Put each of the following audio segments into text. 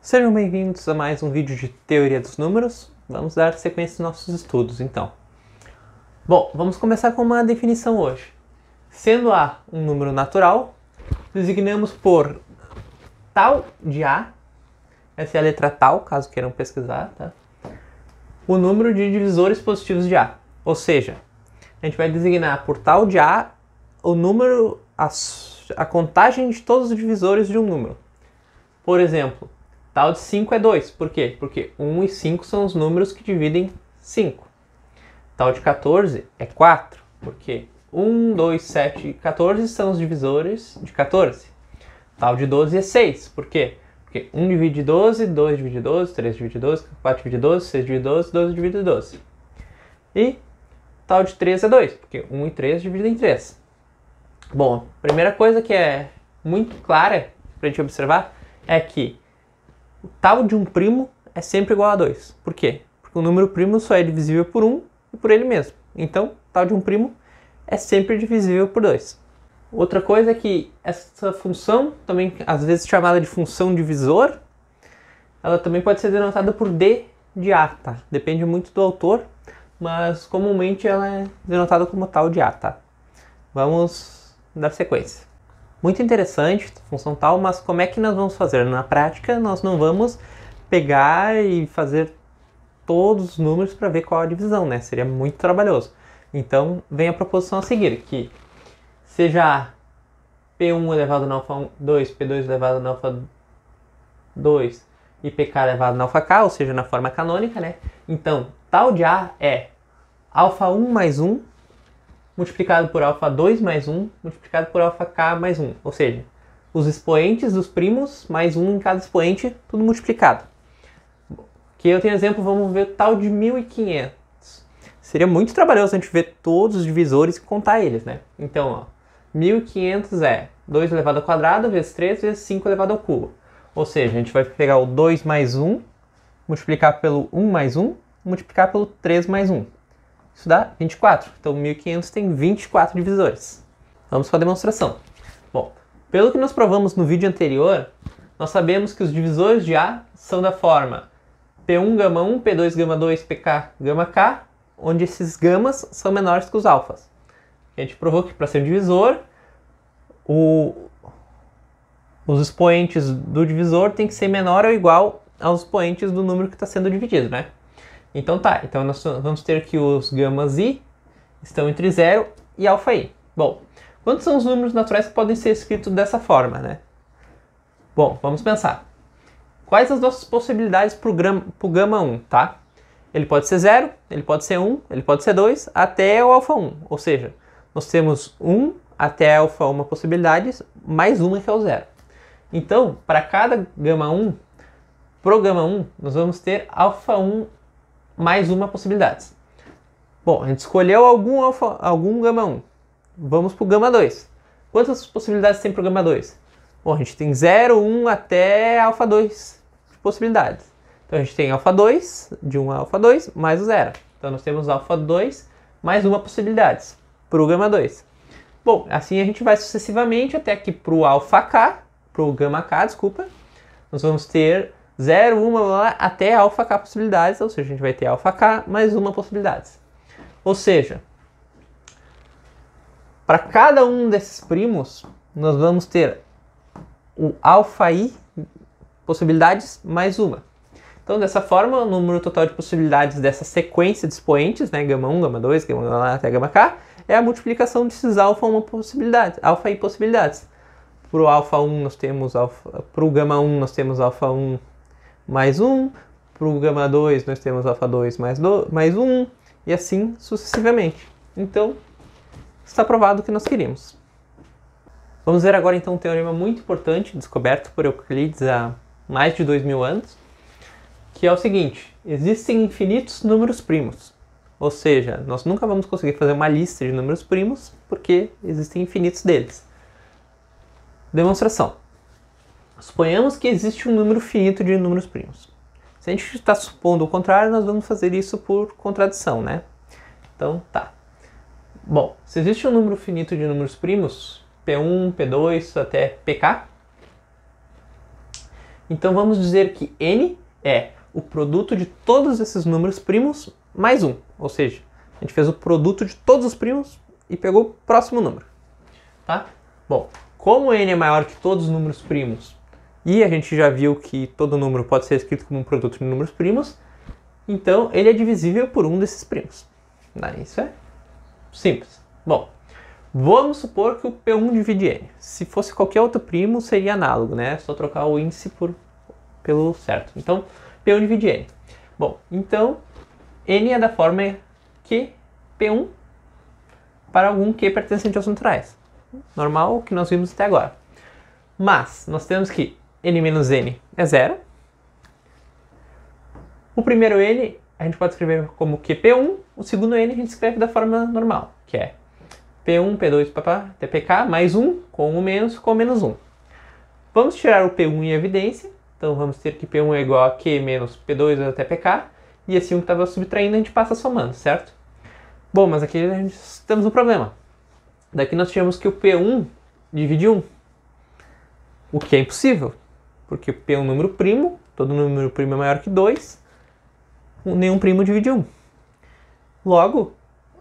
Sejam bem-vindos a mais um vídeo de Teoria dos Números. Vamos dar sequência aos nossos estudos, então. Bom, vamos começar com uma definição hoje. Sendo A um número natural, designamos por tal de A, essa é a letra tal, caso queiram pesquisar, tá? O número de divisores positivos de A. Ou seja, a gente vai designar por tal de A o número, a contagem de todos os divisores de um número. Por exemplo, tal de 5 é 2. Por quê? Porque 1 e 5 são os números que dividem 5. Tal de 14 é 4. Porque 1, 2, 7 e 14 são os divisores de 14. Tal de 12 é 6. Por quê? Porque 1 divide 12, 2 divide 12, 3 divide 12, 4 divide 12, 6 divide 12, 12 divide 12. E tal de 3 é 2. Porque 1 e 3 dividem 3. Bom, a primeira coisa que é muito clara para a gente observar é que o tal de um primo é sempre igual a 2. Por quê? Porque o número primo só é divisível por 1 e por ele mesmo. Então, tal de um primo é sempre divisível por 2. Outra coisa é que essa função, também às vezes chamada de função divisor, ela também pode ser denotada por D de A, tá? Depende muito do autor, mas comumente ela é denotada como tal de A, tá? Vamos dar sequência. Muito interessante, função tal, mas como é que nós vamos fazer? Na prática, nós não vamos pegar e fazer todos os números para ver qual a divisão, né? Seria muito trabalhoso. Então, vem a proposição a seguir, que seja P1 elevado na alfa 2, P2 elevado na alfa 2 e PK elevado na alfa K, ou seja, na forma canônica, né? Então, tal de A é alfa 1 mais 1 multiplicado por alfa 2 mais 1, multiplicado por alfa k mais 1. Ou seja, os expoentes dos primos, mais 1 em cada expoente, tudo multiplicado. Aqui eu tenho exemplo, vamos ver tal de 1500. Seria muito trabalhoso a gente ver todos os divisores e contar eles, né? Então, ó, 1500 é 2 elevado ao quadrado, vezes 3, vezes 5 elevado ao cubo. Ou seja, a gente vai pegar o 2 mais 1, multiplicar pelo 1 mais 1, multiplicar pelo 3 mais 1. Isso dá 24. Então, 1500 tem 24 divisores. Vamos para a demonstração. Bom, pelo que nós provamos no vídeo anterior, nós sabemos que os divisores de A são da forma P1 gama 1, P2 gama 2, PK gama K, onde esses gamas são menores que os alfas. A gente provou que para ser um divisor, os expoentes do divisor tem que ser menor ou igual aos expoentes do número que está sendo dividido, né? Então tá, então nós vamos ter que os gamas i estão entre 0 e alfa i. Bom, quantos são os números naturais que podem ser escritos dessa forma, né? Bom, vamos pensar. Quais as nossas possibilidades para o gama 1, tá? Ele pode ser 0, ele pode ser 1, ele pode ser 2, até o alfa 1. Ou seja, nós temos 1 até alfa 1 possibilidades, mais uma que é o 0. Então, para cada gama 1, pro gama 1, nós vamos ter alfa 1 mais uma possibilidade. Bom, a gente escolheu algum gama 1. Vamos para o gama 2. Quantas possibilidades tem para o gama 2? Bom, a gente tem 0, 1 até alfa 2 de possibilidades. Então a gente tem alfa 2, de 1 a alfa 2, mais o 0. Então nós temos alfa 2 mais uma possibilidade para o gama 2. Bom, assim a gente vai sucessivamente até que para o alfa K, para o gama K, desculpa, nós vamos ter 0, 1, até alfa k possibilidades, ou seja, a gente vai ter alfa k mais uma possibilidade. Ou seja, para cada um desses primos, nós vamos ter o alfa i possibilidades mais uma. Então, dessa forma, o número total de possibilidades dessa sequência de expoentes, né, gama 1, gama 2, gama 1 até gama k, é a multiplicação desses alfa i possibilidades. Para o alfa 1 nós temos para o gama 1 nós temos alfa 1 mais 1, para o gama 2 nós temos alfa 2 mais 1, e assim sucessivamente. Então, está provado o que nós queríamos. Vamos ver agora então um teorema muito importante, descoberto por Euclides há mais de 2000 anos, que é o seguinte: existem infinitos números primos. Ou seja, nós nunca vamos conseguir fazer uma lista de números primos, porque existem infinitos deles. Demonstração. Suponhamos que existe um número finito de números primos. Se a gente está supondo o contrário, nós vamos fazer isso por contradição, né? Então, tá. Bom, se existe um número finito de números primos, P1, P2 até Pk, então vamos dizer que n é o produto de todos esses números primos mais 1. Ou seja, a gente fez o produto de todos os primos e pegou o próximo número. Tá? Bom, como n é maior que todos os números primos, e a gente já viu que todo número pode ser escrito como um produto de números primos, então ele é divisível por um desses primos. Isso é simples. Bom, vamos supor que o P1 divide n. Se fosse qualquer outro primo, seria análogo, né? É só trocar o índice pelo certo. Então, P1 divide n. Bom, então, n é da forma que P1 para algum Q pertencente aos naturais. Normal, que nós vimos até agora. Mas, nós temos que n menos n é zero. O primeiro n a gente pode escrever como QP1, o segundo n a gente escreve da forma normal, que é P1, P2, até Pk, mais 1, com o menos 1. Vamos tirar o P1 em evidência, então vamos ter que P1 é igual a Q menos P2 até Pk, e esse 1 que estava subtraindo a gente passa somando, certo? Bom, mas aqui temos um problema. Daqui nós tivemos que o P1 divide 1, o que é impossível, porque P é um número primo, todo número primo é maior que 2, nenhum primo divide 1. Logo,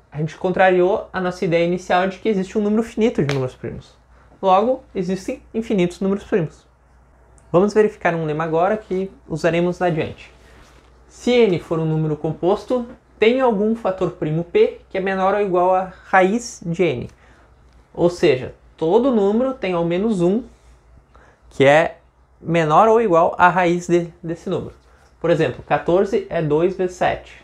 a gente contrariou a nossa ideia inicial de que existe um número finito de números primos. Logo, existem infinitos números primos. Vamos verificar um lema agora que usaremos adiante. Se n for um número composto, tem algum fator primo p que é menor ou igual a raiz de n. Ou seja, todo número tem ao menos um que é menor ou igual à raiz desse número. Por exemplo, 14 é 2 vezes 7.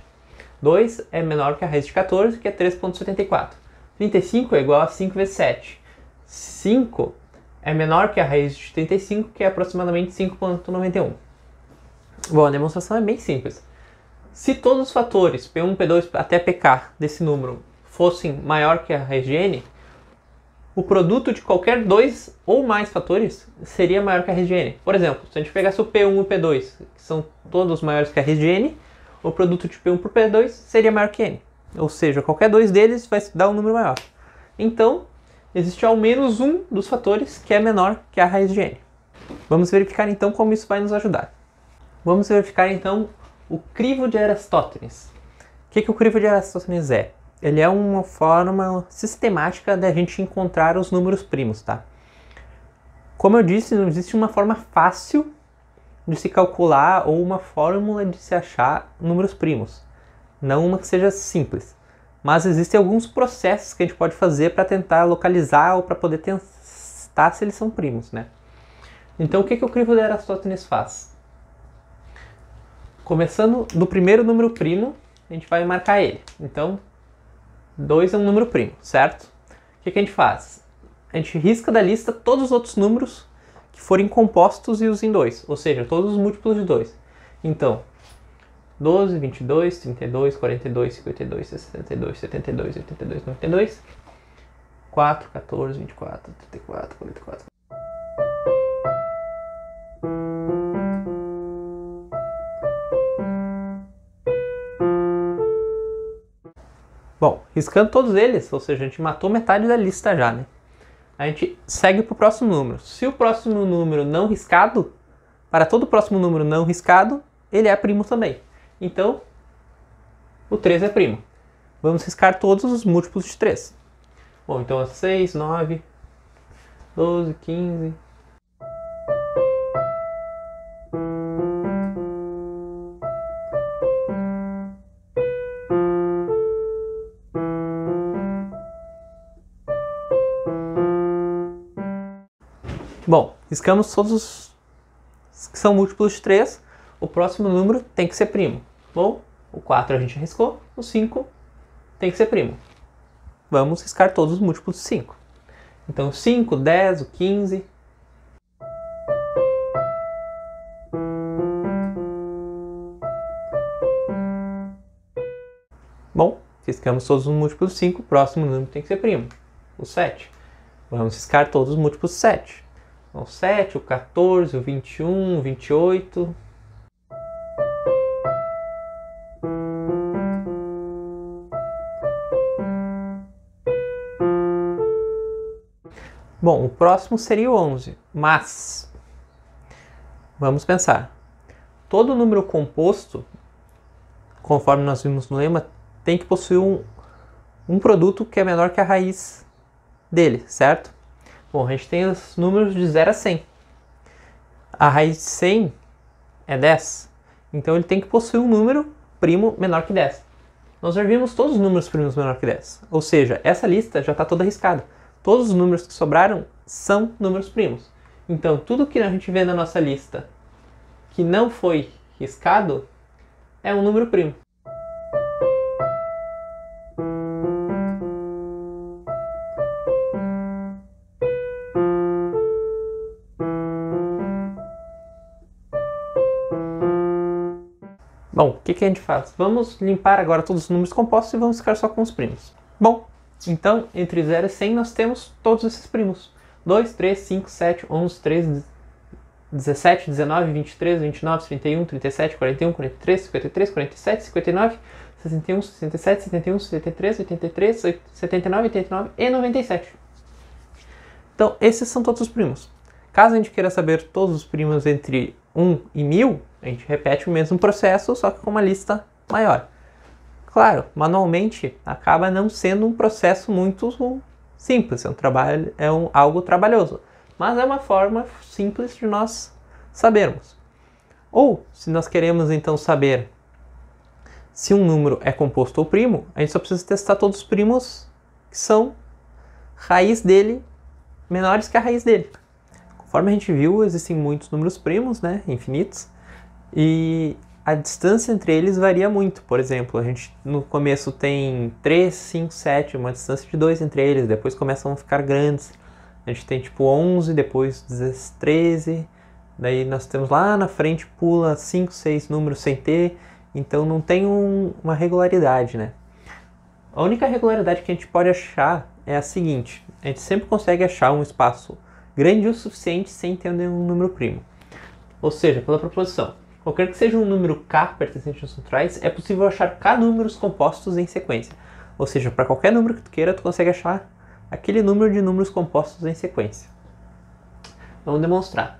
2 é menor que a raiz de 14, que é 3,74. 35 é igual a 5 vezes 7. 5 é menor que a raiz de 35, que é aproximadamente 5,91. Bom, a demonstração é bem simples. Se todos os fatores P1, P2 até Pk desse número fossem maior que a raiz de n, o produto de qualquer dois ou mais fatores seria maior que a raiz de n. Por exemplo, se a gente pegasse o P1 e o P2, que são todos maiores que a raiz de n, o produto de P1 por P2 seria maior que n. Ou seja, qualquer dois deles vai dar um número maior. Então, existe ao menos um dos fatores que é menor que a raiz de n. Vamos verificar então como isso vai nos ajudar. Vamos verificar então o crivo de Eratóstenes. O que o crivo de Eratóstenes é? Ele é uma forma sistemática da gente encontrar os números primos, tá? Como eu disse, não existe uma forma fácil de se calcular ou uma fórmula de se achar números primos. Não uma que seja simples. Mas existem alguns processos que a gente pode fazer para tentar localizar ou para poder testar se eles são primos, né? Então, o que o crivo de Eratóstenes faz? Começando do primeiro número primo, a gente vai marcar ele. Então, 2 é um número primo, certo? O que a gente faz? A gente risca da lista todos os outros números que forem compostos e usem 2, ou seja, todos os múltiplos de 2. Então, 12, 22, 32, 42, 52, 62, 72, 82, 92, 4, 14, 24, 34, 44. Bom, riscando todos eles, ou seja, a gente matou metade da lista já, né? A gente segue para o próximo número. Se o próximo número não riscado, para todo próximo número não riscado, ele é primo também. Então, o 3 é primo. Vamos riscar todos os múltiplos de 3. Bom, então é 6, 9, 12, 15... Bom, riscamos todos os que são múltiplos de 3. O próximo número tem que ser primo. Bom, o 4 a gente riscou, o 5 tem que ser primo. Vamos riscar todos os múltiplos de 5. Então, o 5, 10, o 15... Bom, riscamos todos os múltiplos de 5, o próximo número tem que ser primo. O 7. Vamos riscar todos os múltiplos de 7. O 7, o 14, o 21, o 28. Bom, o próximo seria o 11, mas vamos pensar. Todo número composto, conforme nós vimos no lema, tem que possuir um produto que é menor que a raiz dele, certo? Bom, a gente tem os números de 0 a 100. A raiz de 100 é 10, então ele tem que possuir um número primo menor que 10. Nós já vimos todos os números primos menor que 10, ou seja, essa lista já está toda arriscada. Todos os números que sobraram são números primos. Então, tudo que a gente vê na nossa lista que não foi riscado é um número primo. Bom, o que a gente faz? Vamos limpar agora todos os números compostos e vamos ficar só com os primos. Bom, então, entre 0 e 100 nós temos todos esses primos. 2, 3, 5, 7, 11, 13, 17, 19, 23, 29, 31, 37, 41, 43, 53, 47, 59, 61, 67, 71, 73, 83, 79, 89 e 97. Então, esses são todos os primos. Caso a gente queira saber todos os primos entre 1 e 1000, a gente repete o mesmo processo, só que com uma lista maior. Claro, manualmente acaba não sendo um processo muito simples, algo trabalhoso, mas é uma forma simples de nós sabermos. Ou, se nós queremos então saber se um número é composto ou primo, a gente só precisa testar todos os primos que são raiz dele menores que a raiz dele. Conforme a gente viu, existem muitos números primos, né, infinitos, e a distância entre eles varia muito. Por exemplo, a gente no começo tem 3, 5, 7, uma distância de 2 entre eles, depois começam a ficar grandes. A gente tem tipo 11, depois 13, daí nós temos lá na frente pula 5, 6 números sem ter, então não tem uma regularidade, né? A única regularidade que a gente pode achar é a seguinte: a gente sempre consegue achar um espaço grande o suficiente sem ter nenhum número primo. Ou seja, pela proposição, qualquer que seja um número k pertencente aos naturais, é possível achar k números compostos em sequência. Ou seja, para qualquer número que tu queira, tu consegue achar aquele número de números compostos em sequência. Vamos demonstrar.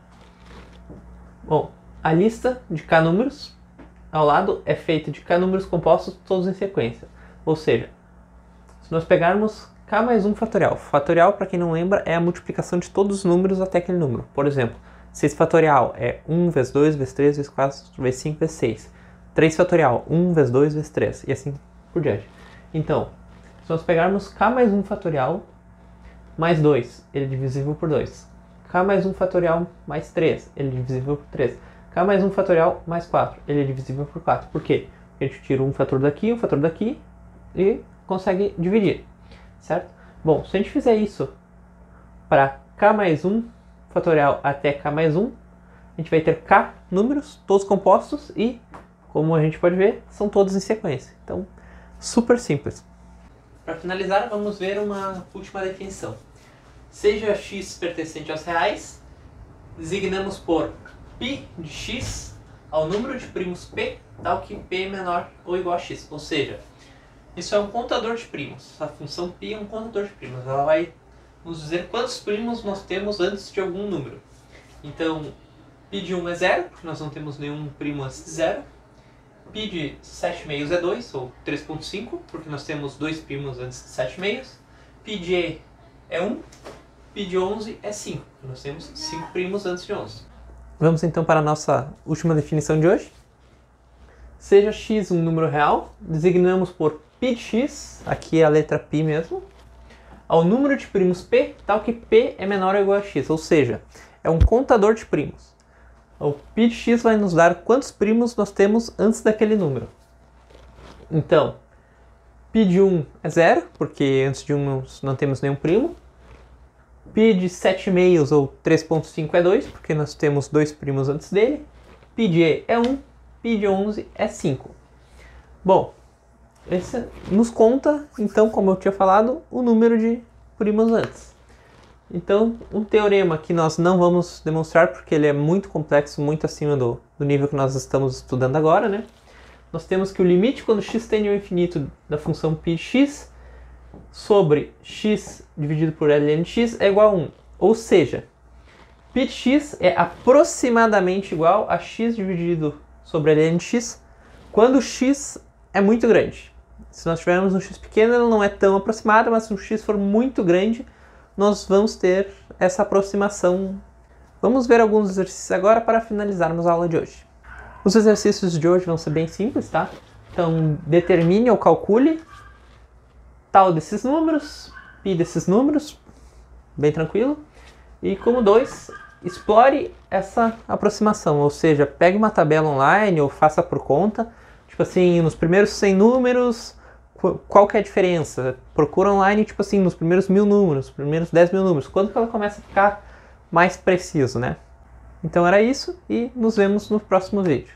Bom, a lista de k números ao lado é feita de k números compostos todos em sequência. Ou seja, se nós pegarmos k mais 1 fatorial. Fatorial, para quem não lembra, é a multiplicação de todos os números até aquele número. Por exemplo, 6 fatorial é 1 vezes 2 vezes 3 vezes 4 vezes 5 vezes 6. 3 fatorial, 1 vezes 2 vezes 3 e assim por diante. Então, se nós pegarmos k mais 1 fatorial mais 2, ele é divisível por 2. K mais 1 fatorial mais 3, ele é divisível por 3. K mais 1 fatorial mais 4, ele é divisível por 4. Por quê? Porque a gente tira um fator daqui e consegue dividir, certo? Bom, se a gente fizer isso para k mais 1 fatorial até k mais 1, a gente vai ter k números, todos compostos e, como a gente pode ver, são todos em sequência. Então, super simples. Para finalizar, vamos ver uma última definição. Seja x pertencente aos reais, designamos por π de x ao número de primos p, tal que p é menor ou igual a x. Ou seja, isso é um contador de primos. A função π é um contador de primos. Ela vai nos dizer quantos primos nós temos antes de algum número. Então, π de 1 é 0, porque nós não temos nenhum primo antes de 0. π de 7 meios é 2, ou 3.5, porque nós temos 2 primos antes de 7 meios. π de e é 1. π de 11 é 5, porque nós temos 5 primos antes de 11. Vamos então para a nossa última definição de hoje. Seja x um número real, designamos por π de x, aqui é a letra π mesmo, ao número de primos p, tal que p é menor ou igual a x, ou seja, é um contador de primos. O π de x vai nos dar quantos primos nós temos antes daquele número. Então, π de 1 é 0, porque antes de 1 não temos nenhum primo. π de 7 meios ou 3.5 é 2, porque nós temos 2 primos antes dele. π de e é 1, π de 11 é 5. Bom, esse nos conta, então, como eu tinha falado, o número de primos antes. Então, um teorema que nós não vamos demonstrar, porque ele é muito complexo, muito acima do nível que nós estamos estudando agora, né? Nós temos que o limite quando x tende ao infinito da função π de x sobre x dividido por ln de x é igual a 1. Ou seja, π de x é aproximadamente igual a x dividido sobre a ln de x quando x é muito grande. Se nós tivermos um x pequeno, ele não é tão aproximado, mas se o x for muito grande, nós vamos ter essa aproximação. Vamos ver alguns exercícios agora para finalizarmos a aula de hoje. Os exercícios de hoje vão ser bem simples, tá? Então, determine ou calcule tal desses números, π desses números, bem tranquilo. E como 2, explore essa aproximação, ou seja, pegue uma tabela online ou faça por conta. Tipo assim, nos primeiros 100 números, qual que é a diferença? Procura online, tipo assim, nos primeiros 1000 números, primeiros 10.000 números. Quando que ela começa a ficar mais preciso, né? Então era isso e nos vemos no próximo vídeo.